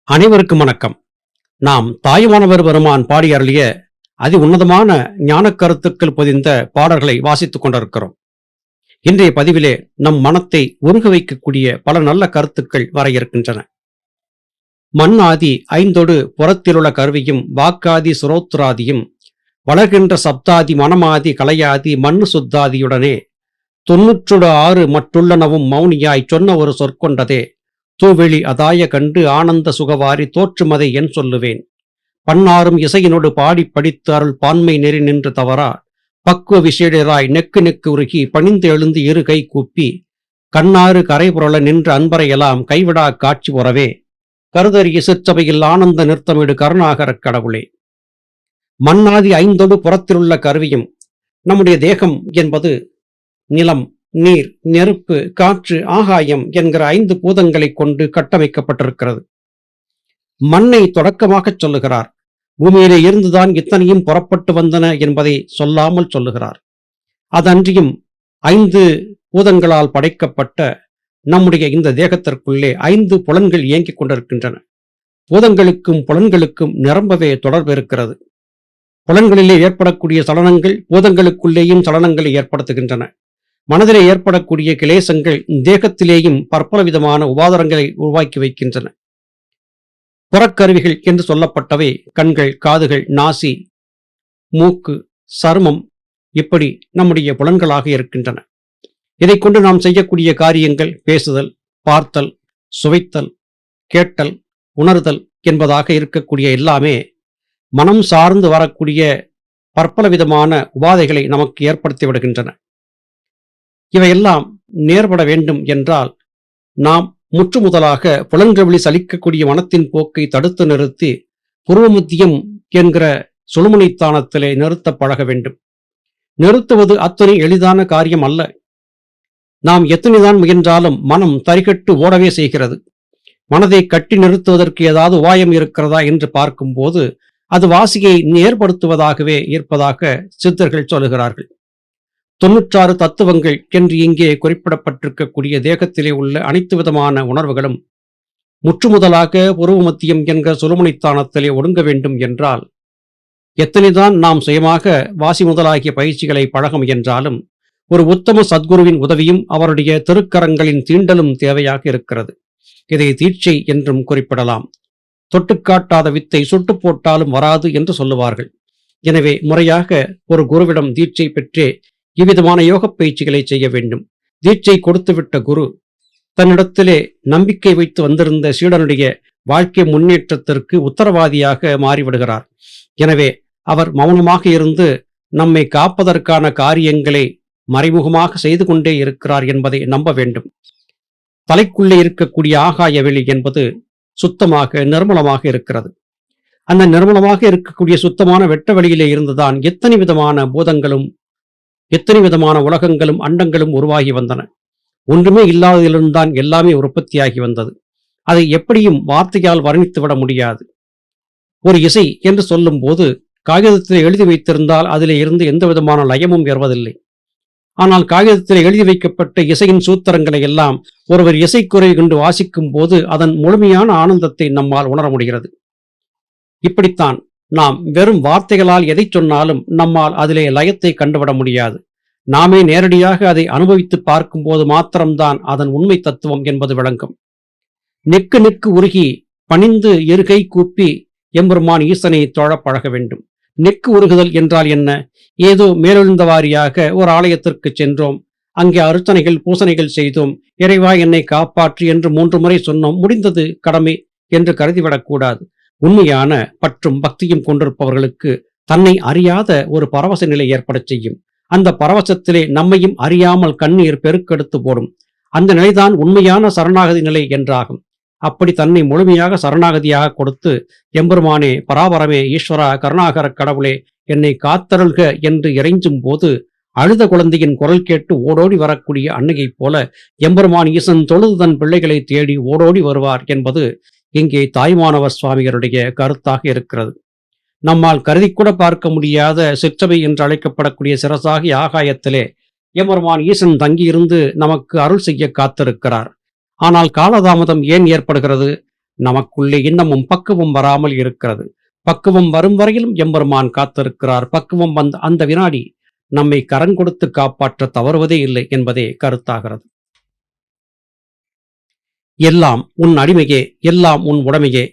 அனைவருக்கும் வணக்கம். நாம் தாயுமானவர் பெருமான் பாடி அருளிய அதி உன்னதமான ஞானக் கருத்துக்கள் பொதிந்த பாடல்களை வாசித்துக் கொண்டிருக்கிறோம். இன்றைய பதிவிலே நம் மனத்தை உருக வைக்கக்கூடிய பல நல்ல கருத்துக்கள் வர இருக்கின்றன. மண் ஆதி ஐந்தொடு புறத்திலுள்ள கருவியும் வாக்காதி சுரோத்ராதியும் வளர்கின்ற சப்தாதி மனமாதி கலையாதி மண்ணு சுத்தாதியுடனே 96 மட்டுள்ளனவும் மௌனியாய் சொன்ன ஒரு சொற்கொண்டதே தூவெளி அதாய கண்டு ஆனந்த சுகவாரி தோற்றுமதை என் சொல்லுவேன். பன்னாரும் இசையினோடு பாடி படித்து அருள் பான்மை நெறி நின்று தவறா பக்குவ விசேடராய் நெக்கு நெக்கு உருகி பணிந்து எழுந்து இரு கை கூப்பி கண்ணாறு கரை புரள நின்ற அன்பரையெல்லாம் கைவிடா காட்சி உறவே கருதறிய சிற்றபையில் ஆனந்த நிறுத்தமிடு கருணாகரக் கடவுளே. மண்ணாதி ஐந்தொடு புறத்திலுள்ள கருவியும், நம்முடைய தேகம் என்பது நிலம், நீர், நெருப்பு, காற்று, ஆகாயம் என்கிற 5 பூதங்களை கொண்டு கட்டமைக்கப்பட்டிருக்கிறது. மண்ணை தொடக்கமாகச் சொல்லுகிறார். பூமியிலே இருந்துதான் இத்தனையும் புறப்பட்டு வந்தன என்பதை சொல்லாமல் சொல்லுகிறார். அதன்றியும் 5 பூதங்களால் படைக்கப்பட்ட நம்முடைய இந்த தேகத்திற்குள்ளே 5 புலன்கள் இயங்கிக் கொண்டிருக்கின்றன. பூதங்களுக்கும் புலன்களுக்கும் நிரம்பவே தொடர்பு இருக்கிறது. புலன்களிலே ஏற்படக்கூடிய சலனங்கள் பூதங்களுக்குள்ளேயும் சலனங்களை ஏற்படுத்துகின்றன. மனதிலே ஏற்படக்கூடிய கிளேசங்கள் தேகத்திலேயும் பற்பல விதமான உபாதாரங்களை உருவாக்கி வைக்கின்றன. புறக்கருவிகள் என்று சொல்லப்பட்டவை கண்கள், காதுகள், நாசி, மூக்கு, சருமம், இப்படி நம்முடைய புலன்களாக இருக்கின்றன. இதை கொண்டு நாம் செய்யக்கூடிய காரியங்கள் பேசுதல், பார்த்தல், சுவைத்தல், கேட்டல், உணர்தல் என்பதாக இருக்கக்கூடிய எல்லாமே மனம் சார்ந்து வரக்கூடிய பற்பல விதமான உபாதைகளை நமக்கு ஏற்படுத்தி விடுகின்றன. இவையெல்லாம் நேர்பட வேண்டும் என்றால் நாம் முற்று முதலாக புலன்கவழி சலிக்கக்கூடிய மனத்தின் போக்கை தடுத்து நிறுத்தி புருவமத்தியம் என்கிற சுழுமுனைத்தானத்திலே நிறுத்த பழக வேண்டும். நிறுத்துவது அத்தனை எளிதான காரியம் அல்ல. நாம் எத்தனைதான் முயன்றாலும் மனம் தரிகட்டு ஓடவே செய்கிறது. மனதை கட்டி நிறுத்துவதற்கு ஏதாவது உபாயம் இருக்கிறதா என்று பார்க்கும்போது அது வாசியை நேர்படுத்துவதாகவே இருப்பதாக சித்தர்கள் சொல்லுகிறார்கள். 96 தத்துவங்கள் என்று இங்கே குறிப்பிடப்பட்டிருக்கக்கூடிய தேகத்திலே உள்ள அனைத்து விதமான உணர்வுகளும் முற்றுமுதலாக உருவமத்தியம் என்கிற சுழுமுனைத்தானத்திலே ஒடுங்க வேண்டும் என்றால் எத்தனைதான் நாம் சுயமாக வாசி முதலாகிய பயிற்சிகளை பழக முயன்றாலும் ஒரு உத்தம சத்குருவின் உதவியும் அவருடைய திருக்கரங்களின் தீண்டலும் தேவையாக இருக்கிறது. இதை தீட்சை என்றும் குறிப்பிடலாம். தொட்டுக்காட்டாத வித்தை சுட்டு போட்டாலும் வராது என்று சொல்லுவார்கள். எனவே முறையாக ஒரு குருவிடம் தீட்சை பெற்றே இவ்விதமான யோக பயிற்சிகளை செய்ய வேண்டும். தீட்சை கொடுத்துவிட்ட குரு தன்னிடத்திலே நம்பிக்கை வைத்து வந்திருந்த சீடனுடைய வாழ்க்கை முன்னேற்றத்திற்கு உத்தரவாதியாக மாறிவிடுகிறார். எனவே அவர் மௌனமாக இருந்து நம்மை காப்பதற்கான காரியங்களை மறைமுகமாக செய்து கொண்டே இருக்கிறார் என்பதை நம்ப வேண்டும். தலைக்குள்ளே இருக்கக்கூடிய ஆகாய வெளி என்பது சுத்தமாக நிர்மலமாக இருக்கிறது. அந்த நிர்மலமாக இருக்கக்கூடிய சுத்தமான வெட்ட வெளியிலே இருந்துதான் எத்தனை விதமான பூதங்களும் எத்தனை விதமான உலகங்களும் அண்டங்களும் உருவாகி வந்தன. ஒன்றுமே இல்லாததிலிருந்தான் எல்லாமே உற்பத்தியாகி வந்தது. அதை எப்படியும் வார்த்தையால் வர்ணித்துவிட முடியாது. ஒரு இசை என்று சொல்லும் போது காகிதத்தில் எழுதி வைத்திருந்தால் அதிலே இருந்து எந்த விதமான லயமும் ஏறுவதில்லை. ஆனால் காகிதத்தில் எழுதி வைக்கப்பட்ட இசையின் சூத்திரங்களை எல்லாம் ஒருவர் இசைக்குறை கொண்டு வாசிக்கும் போது அதன் முழுமையான ஆனந்தத்தை நம்மால் உணர முடிகிறது. இப்படித்தான் நாம் வெறும் வார்த்தைகளால் எதை சொன்னாலும் நம்மால் அதிலே லயத்தை கண்டுவிட முடியாது. நாமே நேரடியாக அதை அனுபவித்து பார்க்கும்போது மாத்திரம்தான் அதன் உண்மை தத்துவம் என்பது விளங்கும். நெக்கு நெக்கு உருகி பணிந்து இருகை கூப்பி எம்பெருமான் ஈசனை தொழ பழக வேண்டும். நெக்கு உருகுதல் என்றால் என்ன? ஏதோ மேலெழுந்த வாரியாக ஒரு ஆலயத்திற்கு சென்றோம், அங்கே அர்ச்சனைகள் பூசணைகள் செய்தோம், இறைவா என்னை காப்பாற்று என்று 3 முறை சொன்னோம், முடிந்தது கடமை என்று கருதிவிடக்கூடாது. உண்மையான பற்றும் பக்தியும் கொண்டிருப்பவர்களுக்கு தன்னை அறியாத ஒரு பரவச நிலை ஏற்படச் செய்யும். அந்த பரவசத்திலே நம்மையும் அறியாமல் கண்ணீர் பெருக்கெடுத்து போடும். அந்த நிலைதான் உண்மையான சரணாகதி நிலை என்றாகும். அப்படி தன்னை முழுமையாக சரணாகதியாக கொடுத்து எம்பெருமானே, பராபரமே, ஈஸ்வரா, கருணாகரக் கடவுளே என்னை காத்தருள்க என்று இறைஞ்சும் போது அழுத குழந்தையின் குரல் கேட்டு ஓடோடி வரக்கூடிய அன்னையைப் போல எம்பெருமான் ஈசன் தொழுது தன் பிள்ளைகளை தேடி ஓடோடி வருவார் என்பது இங்கே தாய்மானவர் சுவாமிகளுடைய கருத்தாக இருக்கிறது. நம்மால் கருதிக்கூட பார்க்க முடியாத சிற்றபை என்று அழைக்கப்படக்கூடிய சிரசாகி ஆகாயத்திலே எம்பெருமான் ஈசன் தங்கியிருந்து நமக்கு அருள் செய்ய காத்திருக்கிறார். ஆனால் காலதாமதம் ஏன் ஏற்படுகிறது? நமக்குள்ளே இன்னமும் பக்குவம் வராமல் இருக்கிறது. பக்குவம் வரும் வரையிலும் எம்பெருமான் காத்திருக்கிறார். பக்குவம் வந்த அந்த வினாடி நம்மை கரங்கொடுத்து காப்பாற்ற தவறுவதே இல்லை என்பதே கருத்தாகிறது. எல்லாம் உன் அடிமையே, எல்லாம் உன் உடைமையே,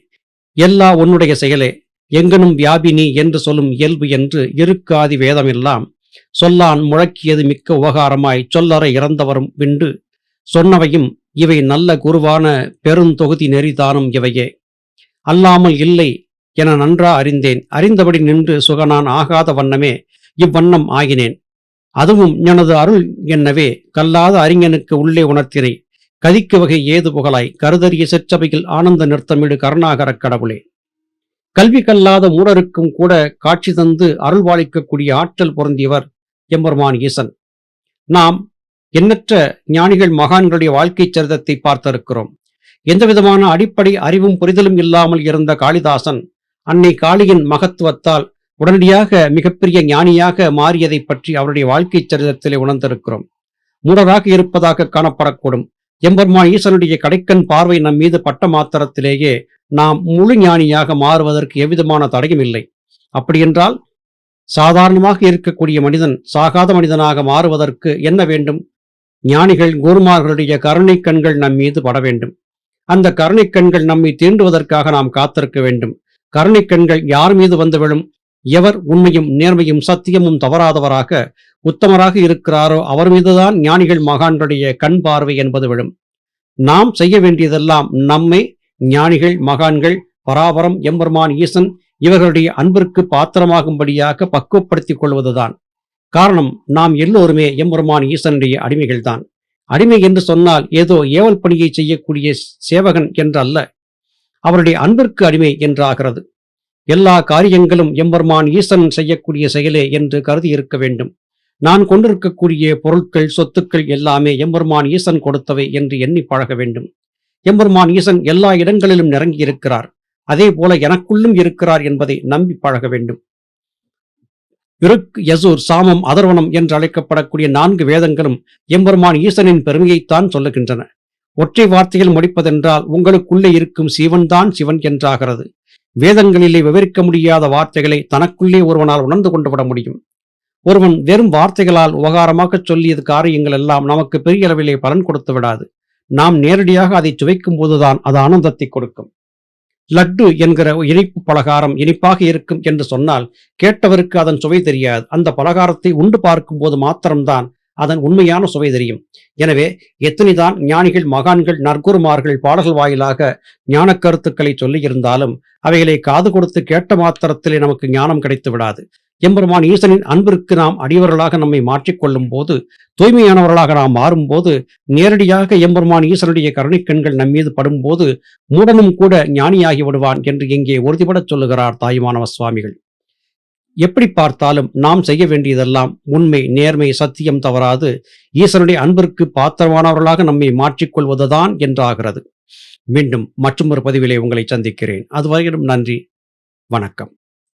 எல்லா உன்னுடைய செயலே, எங்கனும் வியாபினி என்று சொல்லும் இயல்பு என்று இருக்காதி வேதமெல்லாம் சொல்லான் முழக்கியது மிக்க உபகாரமாய் சொல்லற இறந்தவரும் விண்டு சொன்னவையும் இவை நல்ல குருவான பெருந்தொகுதி நெறிதானும் இவையே. அல்லாமல் இல்லை என நன்றா அறிந்தேன், அறிந்தபடி நின்று சுகனான் ஆகாத வண்ணமே இவ்வண்ணம் ஆகினேன். அதுவும் எனது அருள் என்னவே கல்லாத அறிஞனுக்கு உள்ளே உணர்த்தினை கதிக்கு வகை ஏது புகழாய் கருதறிய செற்றவையில் ஆனந்த நிறுத்தமிடு கருணாகரக் கடவுளே. கல்வி கல்லாத மூடருக்கும் கூட காட்சி தந்து அருள்வாளிக்கக்கூடிய ஆற்றல் பொருந்தியவர் எம்பெருமான் ஈசன். நாம் எண்ணற்ற ஞானிகள் மகான்களுடைய வாழ்க்கை சரிதத்தை பார்த்திருக்கிறோம். எந்தவிதமான அடிப்படை அறிவும் புரிதலும் இல்லாமல் இருந்த காளிதாசன் அன்னை காளியின் மகத்துவத்தால் உடனடியாக மிகப்பெரிய ஞானியாக மாறியதை பற்றி அவருடைய வாழ்க்கை சரிதத்திலே உணர்ந்திருக்கிறோம். மூடராக இருப்பதாக காணப்படக்கூடும் எம்பெருமான் ஈசனுடைய கடைக்கண் பார்வை நம் மீது பட்ட மாத்திரத்திலேயே நாம் முழு ஞானியாக மாறுவதற்கு எவ்விதமான தடையும் இல்லை. அப்படியென்றால் சாதாரணமாக இருக்கக்கூடிய மனிதன் சாகாத மனிதனாக மாறுவதற்கு என்ன வேண்டும்? ஞானிகள் குருமார்களுடைய கருணை கண்கள் நம் மீது பட வேண்டும். அந்த கருணை கண்கள் நம்மை தீண்டுவதற்காக நாம் காத்திருக்க வேண்டும். கருணை கண்கள் யார் மீது வந்து விழும்? எவர் உண்மையும் நேர்மையும் சத்தியமும் தவறாதவராக உத்தமராக இருக்கிறாரோ அவர் மீதுதான் ஞானிகள் மகான்களுடைய கண் பார்வை என்பது விழும். நாம் செய்ய வேண்டியதெல்லாம் நம்மை ஞானிகள் மகான்கள் பராபரம் எம்பெருமான் ஈசன் இவர்களுடைய அன்பிற்கு பாத்திரமாகும்படியாக பக்குவப்படுத்திக் கொள்வதுதான். காரணம், நாம் எல்லோருமே எம்பெருமான் ஈசனுடைய அடிமைகள்தான். அடிமை என்று சொன்னால் ஏதோ ஏவல் பணியை செய்யக்கூடிய சேவகன் என்றல்ல, அவருடைய அன்பிற்கு அடிமை என்றாகிறது. எல்லா காரியங்களும் எம்பெருமான் ஈசன் செய்யக்கூடிய செயலே என்று கருதி இருக்க வேண்டும். நான் கொண்டிருக்கக்கூடிய பொருட்கள் சொத்துக்கள் எல்லாமே எம்பெருமான் ஈசன் கொடுத்தவை என்று எண்ணி பழக வேண்டும். எம்பெருமான் ஈசன் எல்லா இடங்களிலும் நிரங்கி இருக்கிறார், அதே போல எனக்குள்ளும் இருக்கிறார் என்பதை நம்பி பழக வேண்டும். ருக், யசுர், சாமம், அதர்வனம் என்று அழைக்கப்படக்கூடிய 4 வேதங்களும் எம்பெருமான் ஈசனின் பெருமையைத்தான் சொல்லுகின்றன. ஒற்றை வார்த்தையில் முடிப்பதென்றால் உங்களுக்குள்ளே இருக்கும் சிவன்தான் சிவன் என்றாகிறது. வேதங்களிலே விவரிக்க முடியாத வார்த்தைகளை தனக்குள்ளே ஒருவனால் உணர்ந்து கொண்டு விட முடியும். ஒருவன் வெறும் வார்த்தைகளால் உபகாரமாக சொல்லியது காரியங்கள் எல்லாம் நமக்கு பெரிய அளவிலே பலன் கொடுத்து விடாது. நாம் நேரடியாக அதை சுவைக்கும் போதுதான் அது ஆனந்தத்தை கொடுக்கும். லட்டு என்கிற இனிப்பு பலகாரம் இனிப்பாக இருக்கும் என்று சொன்னால் கேட்டவருக்கு அதன் சுவை தெரியாது. அந்த பலகாரத்தை உண்டு பார்க்கும் போது மாத்திரம்தான் அதன் உண்மையான சுவை தெரியும். எனவே எத்தனைதான் ஞானிகள் மகான்கள் நற்குருமார்கள் பாடல்கள் வாயிலாக ஞான கருத்துக்களை சொல்லியிருந்தாலும் அவைகளை காது கொடுத்து கேட்ட மாத்திரத்திலே நமக்கு ஞானம் கிடைத்து விடாது. எம்பெருமான் ஈசனின் அன்பிற்கு நாம் அடியவர்களாக நம்மை மாற்றிக்கொள்ளும் போது, தூய்மையானவர்களாக நாம் மாறும்போது, நேரடியாக எம்பெருமான் ஈசனுடைய கருணைக்கண்கள் நம்மீது படும்போது மூடனும் கூட ஞானியாகி விடுவான் என்று இங்கே உறுதிபடச் சொல்லுகிறார் தாயுமானவ சுவாமிகள். எப்படி பார்த்தாலும் நாம் செய்ய வேண்டியதெல்லாம் உண்மை, நேர்மை, சத்தியம் தவறாது ஈசனுடைய அன்பிற்கு பாத்திரமானவர்களாக நம்மை மாற்றிக்கொள்வதுதான் என்றாகிறது. மீண்டும் மற்றொரு பதிவிலே உங்களை சந்திக்கிறேன். அதுவரையிலும் நன்றி, வணக்கம்.